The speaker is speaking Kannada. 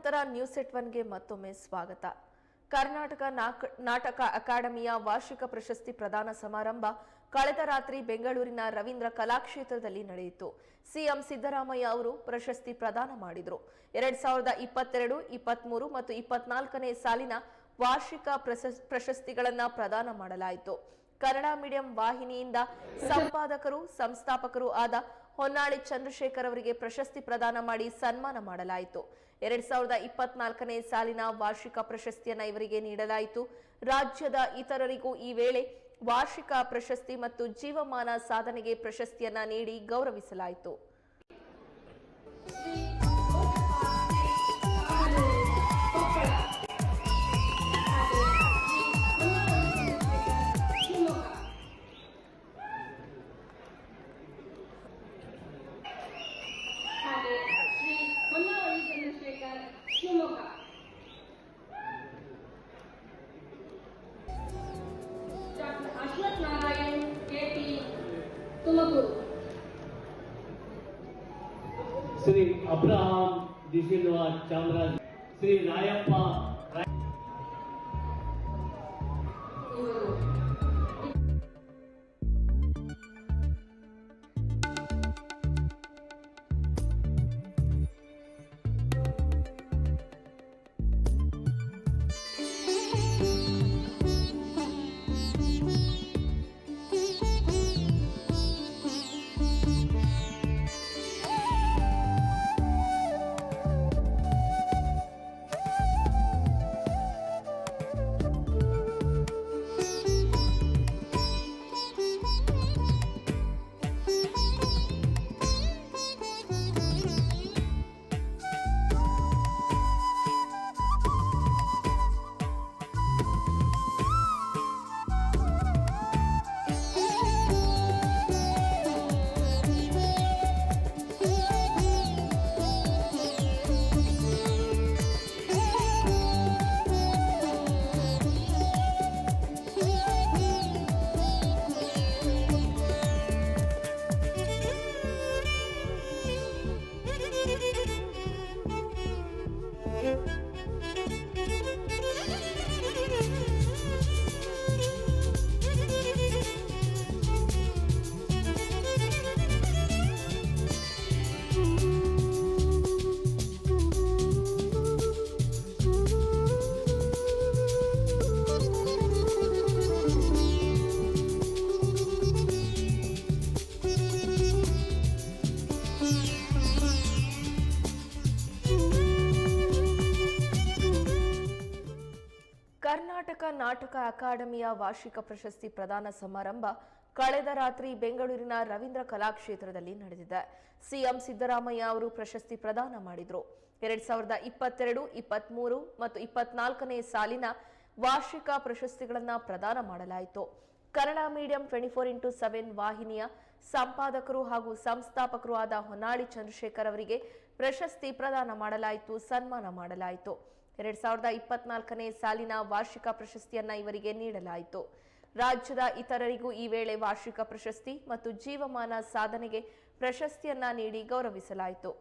ನಂತರ ನ್ಯೂಸ್ ಎಟ್ 1ಗೆ ಮತ್ತೊಮ್ಮೆ ಸ್ವಾಗತ. ಕರ್ನಾಟಕ ನಾಟಕ ಅಕಾಡೆಮಿಯ ವಾರ್ಷಿಕ ಪ್ರಶಸ್ತಿ ಪ್ರದಾನ ಸಮಾರಂಭ ಕಳೆದ ರಾತ್ರಿ ಬೆಂಗಳೂರಿನ ರವೀಂದ್ರ ಕಲಾಕ್ಷೇತ್ರದಲ್ಲಿ ನಡೆಯಿತು. ಸಿಎಂ ಸಿದ್ದರಾಮಯ್ಯ ಅವರು ಪ್ರಶಸ್ತಿ ಪ್ರದಾನ ಮಾಡಿದರು. 2022, 23 ಮತ್ತು 24ನೇ ಸಾಲಿನ ವಾರ್ಷಿಕ ಪ್ರಶಸ್ತಿಗಳನ್ನು ಪ್ರದಾನ ಮಾಡಲಾಯಿತು. ಕನ್ನಡ ಮೀಡಿಯಂ ವಾಹಿನಿಯಿಂದ ಸಂಪಾದಕರು ಸಂಸ್ಥಾಪಕರು ಆದ ಹೊನ್ನಾಳಿ ಚಂದ್ರಶೇಖರ್ ಅವರಿಗೆ ಪ್ರಶಸ್ತಿ ಪ್ರದಾನ ಮಾಡಿ ಸನ್ಮಾನ ಮಾಡಲಾಯಿತು. 2024ನೇ ಸಾಲಿನ ವಾರ್ಷಿಕ ಪ್ರಶಸ್ತಿಯನ್ನ ಇವರಿಗೆ ನೀಡಲಾಯಿತು. ರಾಜ್ಯದ ಇತರರಿಗೂ ಈ ವೇಳೆ ವಾರ್ಷಿಕ ಪ್ರಶಸ್ತಿ ಮತ್ತು ಜೀವಮಾನ ಸಾಧನೆಗೆ ಪ್ರಶಸ್ತಿಯನ್ನ ನೀಡಿ ಗೌರವಿಸಲಾಯಿತು. श्री अब्राहम दिशिल्वा चामराज, श्री रायप्प ಕರ್ನಾಟಕ ನಾಟಕ ಅಕಾಡೆಮಿಯ ವಾರ್ಷಿಕ ಪ್ರಶಸ್ತಿ ಪ್ರದಾನ ಸಮಾರಂಭ ಕಳೆದ ರಾತ್ರಿ ಬೆಂಗಳೂರಿನ ರವೀಂದ್ರ ಕಲಾಕ್ಷೇತ್ರದಲ್ಲಿ ನಡೆದಿದೆ. ಸಿಎಂ ಸಿದ್ದರಾಮಯ್ಯ ಅವರು ಪ್ರಶಸ್ತಿ ಪ್ರದಾನ ಮಾಡಿದರು. 2022, 23 ಮತ್ತು 24ನೇ ಸಾಲಿನ ವಾರ್ಷಿಕ ಪ್ರಶಸ್ತಿಗಳನ್ನು ಪ್ರದಾನ ಮಾಡಲಾಯಿತು. ಕನ್ನಡ ಮೀಡಿಯಂ 24x7 ವಾಹಿನಿಯ ಸಂಪಾದಕರು ಹಾಗೂ ಸಂಸ್ಥಾಪಕರು ಆದ ಹೊನ್ನಾಳಿ ಚಂದ್ರಶೇಖರ್ ಅವರಿಗೆ ಪ್ರಶಸ್ತಿ ಪ್ರದಾನ ಮಾಡಲಾಯಿತು, ಸನ್ಮಾನ ಮಾಡಲಾಯಿತು. 2024ನೇ ಸಾಲಿನ ವಾರ್ಷಿಕ ಪ್ರಶಸ್ತಿಯನ್ನ ಇವರಿಗೆ ನೀಡಲಾಯಿತು. ರಾಜ್ಯದ ಇತರರಿಗೂ ಈ ವೇಳೆ ವಾರ್ಷಿಕ ಪ್ರಶಸ್ತಿ ಮತ್ತು ಜೀವಮಾನ ಸಾಧನೆಗೆ ಪ್ರಶಸ್ತಿಯನ್ನ ನೀಡಿ ಗೌರವಿಸಲಾಯಿತು.